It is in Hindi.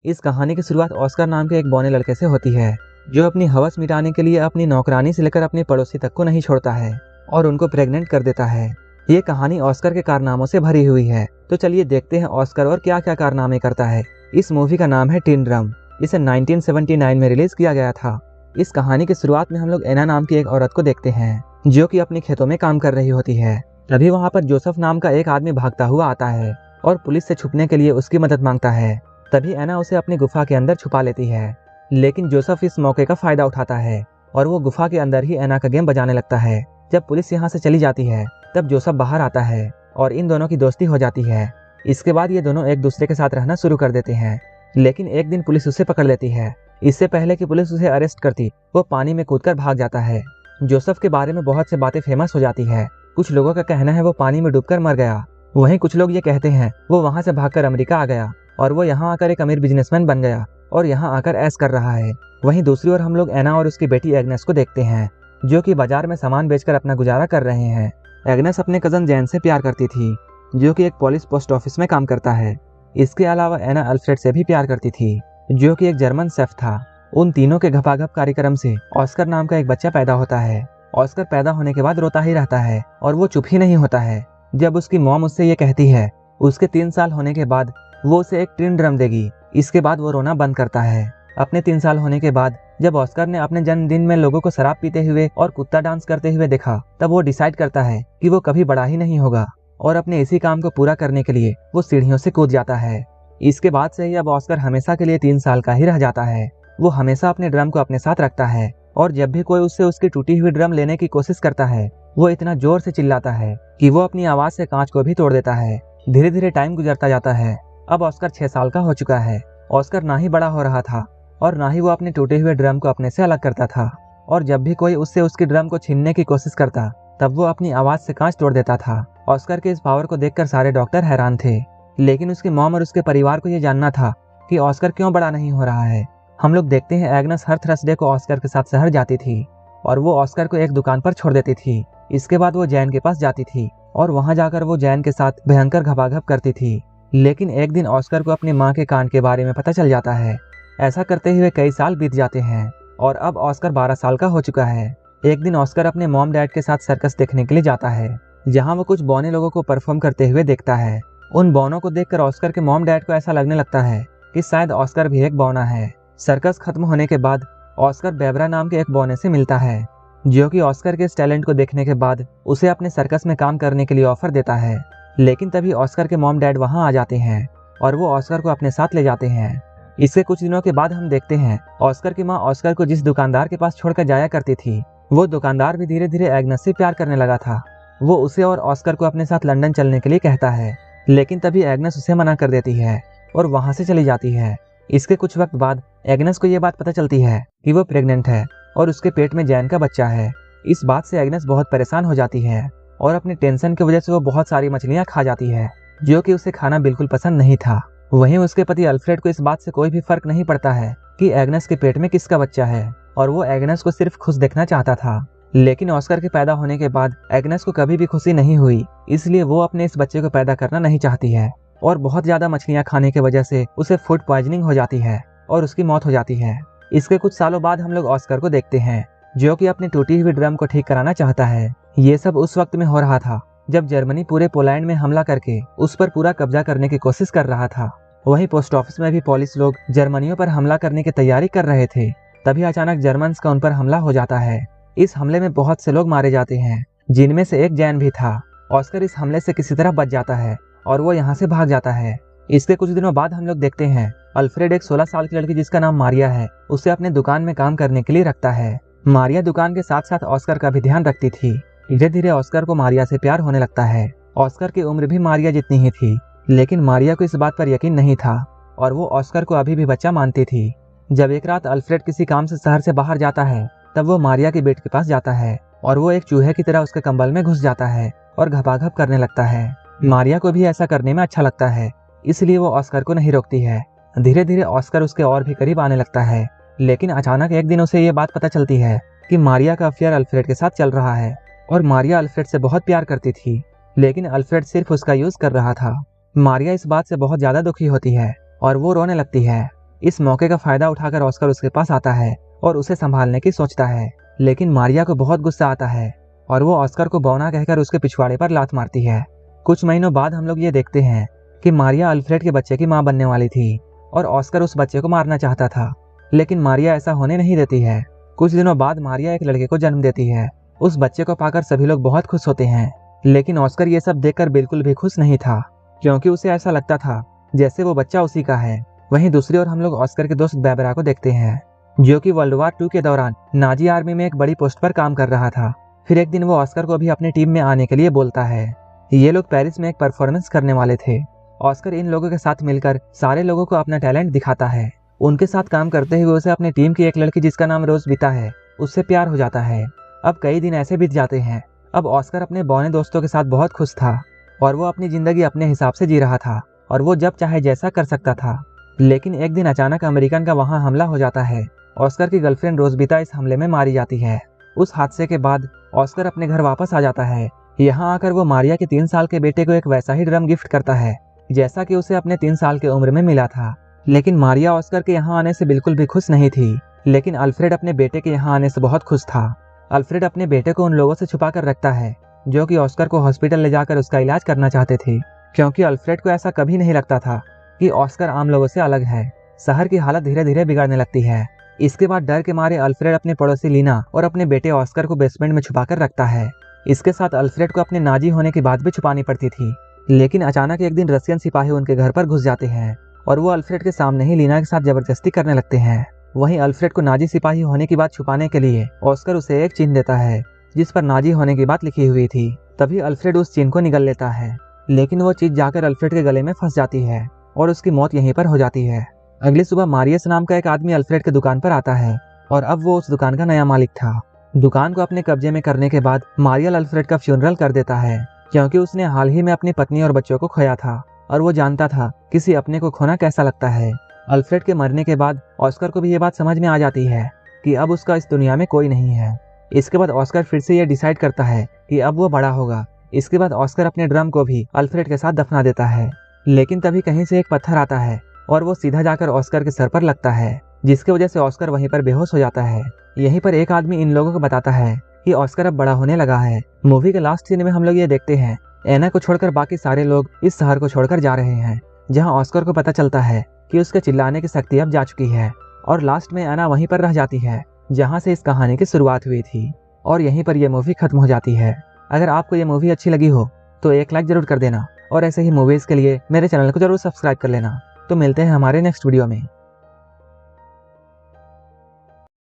इस कहानी की शुरुआत ऑस्कर नाम के एक बौने लड़के से होती है, जो अपनी हवस मिटाने के लिए अपनी नौकरानी से लेकर अपने पड़ोसी तक को नहीं छोड़ता है और उनको प्रेग्नेंट कर देता है। ये कहानी ऑस्कर के कारनामों से भरी हुई है। तो चलिए देखते हैं ऑस्कर और क्या क्या कारनामे करता है। इस मूवी का नाम है टिन ड्रम। इसे 1979 में रिलीज किया गया था। इस कहानी की शुरुआत में हम लोग एना नाम की एक औरत को देखते हैं, जो कि अपने खेतों में काम कर रही होती है। तभी वहाँ पर जोसेफ नाम का एक आदमी भागता हुआ आता है और पुलिस से छुपने के लिए उसकी मदद मांगता है। तभी एना उसे अपनी गुफा के अंदर छुपा लेती है, लेकिन जोसेफ इस मौके का फायदा उठाता है और वो गुफा के अंदर ही एना का गेम बजाने लगता है। जब पुलिस यहाँ से चली जाती है तब जोसेफ बाहर आता है और इन दोनों की दोस्ती हो जाती है। इसके बाद ये दोनों एक दूसरे के साथ रहना शुरू कर देते हैं, लेकिन एक दिन पुलिस उसे पकड़ लेती है। इससे पहले कि पुलिस उसे अरेस्ट करती, वो पानी में कूदकर भाग जाता है। जोसेफ के बारे में बहुत से बातें फेमस हो जाती है। कुछ लोगों का कहना है वो पानी में डूबकर मर गया, वहीं कुछ लोग ये कहते हैं वो वहाँ से भागकर अमेरिका आ गया और वो यहाँ आकर एक अमीर बिजनेसमैन बन गया और यहाँ आकर ऐश कर रहा है। वहीं दूसरी ओर हम लोग एना और उसकी बेटी एग्नेस को देखते हैं, जो कि बाजार में सामान बेचकर अपना गुजारा कर रहे हैं। एग्नेस अपने कजन जैन से प्यार करती थी, जो कि एक पुलिस पोस्ट ऑफिस में काम करता है। इसके अलावा एना अल्फ्रेड से भी प्यार करती थी, जो कि एक जर्मन शेफ था। उन तीनों के घपाघप कार्यक्रम से ऑस्कर नाम का एक बच्चा पैदा होता है। ऑस्कर पैदा होने के बाद रोता ही रहता है और वो चुप ही नहीं होता है। जब उसकी मॉम उससे ये कहती है उसके 3 साल होने के बाद वो उसे एक टिन ड्रम देगी, इसके बाद वो रोना बंद करता है। अपने 3 साल होने के बाद जब ऑस्कर ने अपने जन्मदिन में लोगों को शराब पीते हुए और कुत्ता डांस करते हुए देखा, तब वो डिसाइड करता है कि वो कभी बड़ा ही नहीं होगा और अपने इसी काम को पूरा करने के लिए वो सीढ़ियों से कूद जाता है। इसके बाद से ही अब ऑस्कर हमेशा के लिए 3 साल का ही रह जाता है। वो हमेशा अपने ड्रम को अपने साथ रखता है और जब भी कोई उससे उसकी टूटी हुई ड्रम लेने की कोशिश करता है, वो इतना जोर से चिल्लाता है कि वो अपनी आवाज से कांच को भी तोड़ देता है। धीरे धीरे टाइम गुजरता जाता है। अब ऑस्कर 6 साल का हो चुका है। ऑस्कर ना ही बड़ा हो रहा था और ना ही वो अपने टूटे हुए ड्रम को अपने से अलग करता था, और जब भी कोई उससे उसकी ड्रम को छीनने की कोशिश करता, तब वो अपनी आवाज से कांच तोड़ देता था। ऑस्कर के इस पावर को देखकर सारे डॉक्टर हैरान थे, लेकिन उसकी मॉम और उसके परिवार को ये जानना था कि ऑस्कर क्यों बड़ा नहीं हो रहा है। हम लोग देखते हैं एग्नेस हर थर्सडे को ऑस्कर के साथ शहर जाती थी और वो ऑस्कर को एक दुकान पर छोड़ देती थी। इसके बाद वो जैन के पास जाती थी और वहां जाकर वो जैन के साथ भयंकर घपाघप करती थी। लेकिन एक दिन ऑस्कर को अपनी माँ के कांड के बारे में पता चल जाता है। ऐसा करते हुए कई साल बीत जाते हैं और अब ऑस्कर 12 साल का हो चुका है। एक दिन ऑस्कर अपने मॉम डैड के साथ सर्कस देखने के लिए जाता है, जहाँ वो कुछ बौने लोगों को परफॉर्म करते हुए देखता है। उन बौनों को देखकर ऑस्कर के मॉम डैड को ऐसा लगने लगता है कि शायद ऑस्कर भी एक बौना है। सर्कस खत्म होने के बाद ऑस्कर बेबरा नाम के एक बौने से मिलता है, जो कि ऑस्कर के इस टैलेंट को देखने के बाद उसे अपने सर्कस में काम करने के लिए ऑफर देता है। लेकिन तभी ऑस्कर के मॉम डैड वहां आ जाते हैं और वो ऑस्कर को अपने साथ ले जाते हैं। इसके कुछ दिनों के बाद हम देखते हैं ऑस्कर की माँ ऑस्कर को जिस दुकानदार के पास छोड़कर जाया करती थी, वो दुकानदार भी धीरे धीरे एग्नेस से प्यार करने लगा था। वो उसे और ऑस्कर को अपने साथ लंदन चलने के लिए कहता है, लेकिन तभी एग्नेस उसे मना कर देती है और वहां से चली जाती है। इसके कुछ वक्त बाद एग्नेस को ये बात पता चलती है कि वो प्रेग्नेंट है और उसके पेट में जैन का बच्चा है। इस बात से एग्नेस बहुत परेशान हो जाती है और अपने टेंशन की वजह से वो बहुत सारी मछलियां खा जाती है, जो कि उसे खाना बिल्कुल पसंद नहीं था। वहीं उसके पति अल्फ्रेड को इस बात से कोई भी फर्क नहीं पड़ता है कि एग्नेस के पेट में किसका बच्चा है, और वो एग्नेस को सिर्फ खुश देखना चाहता था। लेकिन ऑस्कर के पैदा होने के बाद एग्नेस को कभी भी खुशी नहीं हुई, इसलिए वो अपने इस बच्चे को पैदा करना नहीं चाहती है और बहुत ज्यादा मछलियां खाने की वजह से उसे फूड पॉइजनिंग हो जाती है और उसकी मौत हो जाती है। इसके कुछ सालों बाद हम लोग ऑस्कर को देखते हैं, जो कि अपनी टूटी हुई ड्रम को ठीक कराना चाहता है। ये सब उस वक्त में हो रहा था जब जर्मनी पूरे पोलैंड में हमला करके उस पर पूरा कब्जा करने की कोशिश कर रहा था। वहीं पोस्ट ऑफिस में भी पुलिस लोग जर्मनियों पर हमला करने की तैयारी कर रहे थे। तभी अचानक जर्मन्स का उन पर हमला हो जाता है। इस हमले में बहुत से लोग मारे जाते हैं, जिनमें से एक जैन भी था। ऑस्कर इस हमले से किसी तरह बच जाता है और वो यहाँ से भाग जाता है। इसके कुछ दिनों बाद हम लोग देखते हैं अल्फ्रेड एक 16 साल की लड़की जिसका नाम मारिया है, उसे अपने दुकान में काम करने के लिए रखता है। मारिया दुकान के साथ साथ ऑस्कर का भी ध्यान रखती थी। धीरे धीरे ऑस्कर को मारिया से प्यार होने लगता है। ऑस्कर की उम्र भी मारिया जितनी ही थी, लेकिन मारिया को इस बात पर यकीन नहीं था और वो ऑस्कर को अभी भी बच्चा मानती थी। जब एक रात अल्फ्रेड किसी काम से शहर से बाहर जाता है, तब वो मारिया के बेड के पास जाता है और वो एक चूहे की तरह उसके कंबल में घुस जाता है और घपाघप करने लगता है। मारिया को भी ऐसा करने में अच्छा लगता है, इसलिए वो ऑस्कर को नहीं रोकती है। धीरे धीरे ऑस्कर उसके और भी करीब आने लगता है, लेकिन अचानक एक दिन उसे ये बात पता चलती है कि मारिया का अफेयर अल्फ्रेड के साथ चल रहा है और मारिया अल्फ्रेड से बहुत प्यार करती थी, लेकिन अल्फ्रेड सिर्फ उसका यूज कर रहा था। मारिया इस बात से बहुत ज्यादा दुखी होती है और वो रोने लगती है। इस मौके का फायदा उठाकर ऑस्कर उसके पास आता है और उसे संभालने की सोचता है, लेकिन मारिया को बहुत गुस्सा आता है और वो ऑस्कर को बौना कहकर उसके पिछवाड़े पर लात मारती है। कुछ महीनों बाद हम लोग ये देखते हैं कि मारिया अल्फ्रेड के बच्चे की मां बनने वाली थी और ऑस्कर उस बच्चे को मारना चाहता था, लेकिन मारिया ऐसा होने नहीं देती है। कुछ दिनों बाद मारिया एक लड़के को जन्म देती है। उस बच्चे को पाकर सभी लोग बहुत खुश होते हैं, लेकिन ऑस्कर ये सब देखकर बिल्कुल भी खुश नहीं था, क्योंकि उसे ऐसा लगता था जैसे वो बच्चा उसी का है। वहीं दूसरी ओर हम लोग ऑस्कर के दोस्त बैबरा को देखते हैं, जो कि वर्ल्ड वॉर 2 के दौरान नाजी आर्मी में एक बड़ी पोस्ट पर काम कर रहा था। फिर एक दिन वो ऑस्कर को भी अपनी टीम में आने के लिए बोलता है। ये लोग पेरिस में एक परफॉर्मेंस करने वाले थे। ऑस्कर इन लोगों के साथ मिलकर सारे लोगों को अपना टैलेंट दिखाता है। उनके साथ काम करते हुए उसे अपनी टीम की एक लड़की जिसका नाम रोज बीता है, उससे प्यार हो जाता है। अब कई दिन ऐसे बीत जाते हैं। अब ऑस्कर अपने बौने दोस्तों के साथ बहुत खुश था और वो अपनी जिंदगी अपने हिसाब से जी रहा था और वो जब चाहे जैसा कर सकता था। लेकिन एक दिन अचानक अमेरिकन का वहां हमला हो जाता है। ऑस्कर की गर्लफ्रेंड रोजबीता इस हमले में मारी जाती है। उस हादसे के बाद ऑस्कर अपने घर वापस आ जाता है। यहाँ आकर वो मारिया के 3 साल के बेटे को एक वैसा ही ड्रम गिफ्ट करता है जैसा कि उसे अपने 3 साल की उम्र में मिला था। लेकिन मारिया ऑस्कर के यहाँ आने से बिल्कुल भी खुश नहीं थी, लेकिन अल्फ्रेड अपने बेटे के यहाँ आने से बहुत खुश था। अल्फ्रेड अपने बेटे को उन लोगों से छुपा कर रखता है जो कि ऑस्कर को हॉस्पिटल ले जाकर उसका इलाज करना चाहते थे, क्योंकि अल्फ्रेड को ऐसा कभी नहीं लगता था कि ऑस्कर आम लोगों से अलग है। शहर की हालत धीरे धीरे बिगड़ने लगती है। इसके बाद डर के मारे अल्फ्रेड अपने पड़ोसी लीना और अपने बेटे ऑस्कर को बेसमेंट में छुपा कर रखता है। इसके साथ अल्फ्रेड को अपने नाजी होने की बात भी छुपानी पड़ती थी, लेकिन अचानक एक दिन रशियन सिपाही उनके घर पर घुस जाते हैं और वो अल्फ्रेड के सामने ही लीना के साथ जबरदस्ती करने लगते हैं। वहीं अल्फ्रेड को नाजी सिपाही होने की बात छुपाने के लिए ऑस्कर उसे एक चिन्ह देता है जिस पर नाजी होने की बात लिखी हुई थी। तभी अल्फ्रेड उस चिन्ह को निगल लेता है, लेकिन वो चीज जाकर अल्फ्रेड के गले में फंस जाती है और उसकी मौत यहीं पर हो जाती है। अगली सुबह मारियस नाम का एक आदमी अल्फ्रेड के दुकान पर आता है और अब वो उस दुकान का नया मालिक था। दुकान को अपने कब्जे में करने के बाद मारियल अल्फ्रेड का फ्यूनरल कर देता है, क्योंकि उसने हाल ही में अपनी पत्नी और बच्चों को खोया था और वो जानता था किसी अपने को खोना कैसा लगता है। अल्फ्रेड के मरने के बाद ऑस्कर को भी ये बात समझ में आ जाती है कि अब उसका इस दुनिया में कोई नहीं है। इसके बाद ऑस्कर फिर से ये डिसाइड करता है कि अब वो बड़ा होगा। इसके बाद ऑस्कर अपने ड्रम को भी अल्फ्रेड के साथ दफना देता है, लेकिन तभी कहीं से एक पत्थर आता है और वो सीधा जाकर ऑस्कर के सर पर लगता है, जिसकी वजह से ऑस्कर वहीं पर बेहोश हो जाता है। यहीं पर एक आदमी इन लोगों को बताता है कि ऑस्कर अब बड़ा होने लगा है। मूवी के लास्ट सीन में हम लोग ये देखते हैं एना को छोड़कर बाकी सारे लोग इस शहर को छोड़कर जा रहे हैं, जहां ऑस्कर को पता चलता है कि उसके चिल्लाने की शक्ति अब जा चुकी है। और लास्ट में एना वहीं पर रह जाती है जहां से इस कहानी की शुरुआत हुई थी और यहीं पर यह मूवी खत्म हो जाती है। अगर आपको ये मूवी अच्छी लगी हो तो एक लाइक जरूर कर देना और ऐसे ही मूवीज के लिए मेरे चैनल को जरूर सब्सक्राइब कर लेना। तो मिलते हैं हमारे नेक्स्ट वीडियो में।